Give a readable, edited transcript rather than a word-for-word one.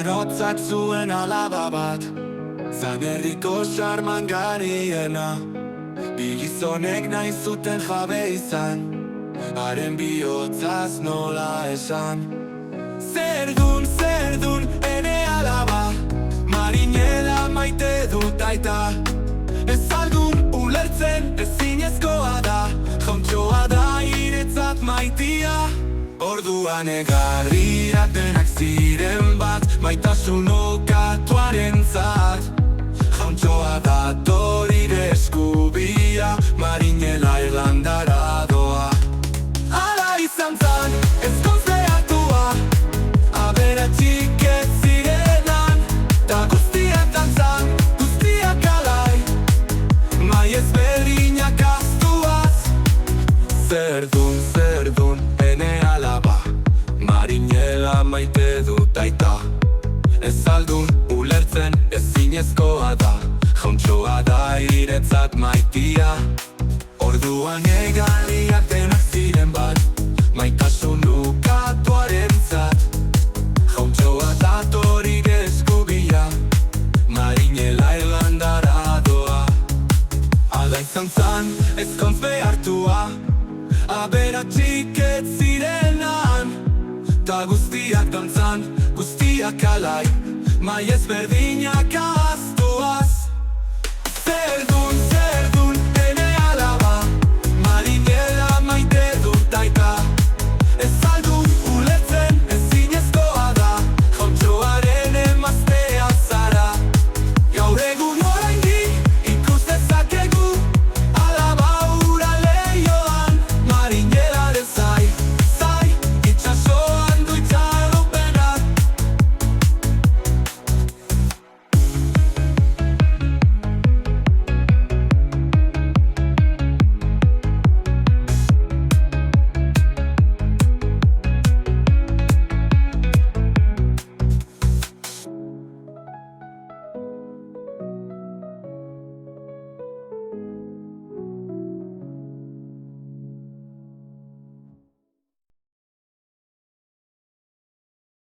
Denotzat zuen alaba bat, Zanerriko xarman gariena. Bi gizonek nahi zuten jabe izan, haren bihotzaz nola esan. Zerdun, ene alaba, marinela maite dut aita. Ez aldun ulertzen ezinezkoa da, jauntxoa da iretzat maitia. Orduan egarriak denak ziren bat, maitasun okatuaren zat. Jauntxoa da torire eskubia, marinela Irlandara doa. Ala izan zan, ez konfeatua, aberatxik ez zirenan, ta guztiak dantzan, guztiak alai, mai ezberdinak astuaz. Zerdun, ene alaba, marinela maite dut aita. Ez aldun ulertzen ezinezkoa da, jauntxoa da iretzat maitia. Orduan egarriak denak ziren bat, maitasun ukatuaren zat. Jauntxoa da torire eskubia, marinela Irlandara doa. Ala izan zan, ez konfe hartua, aberatxik ez zirenan, ta guztiak dantzan, guztiak alai, mai ezberdinak ahaztu.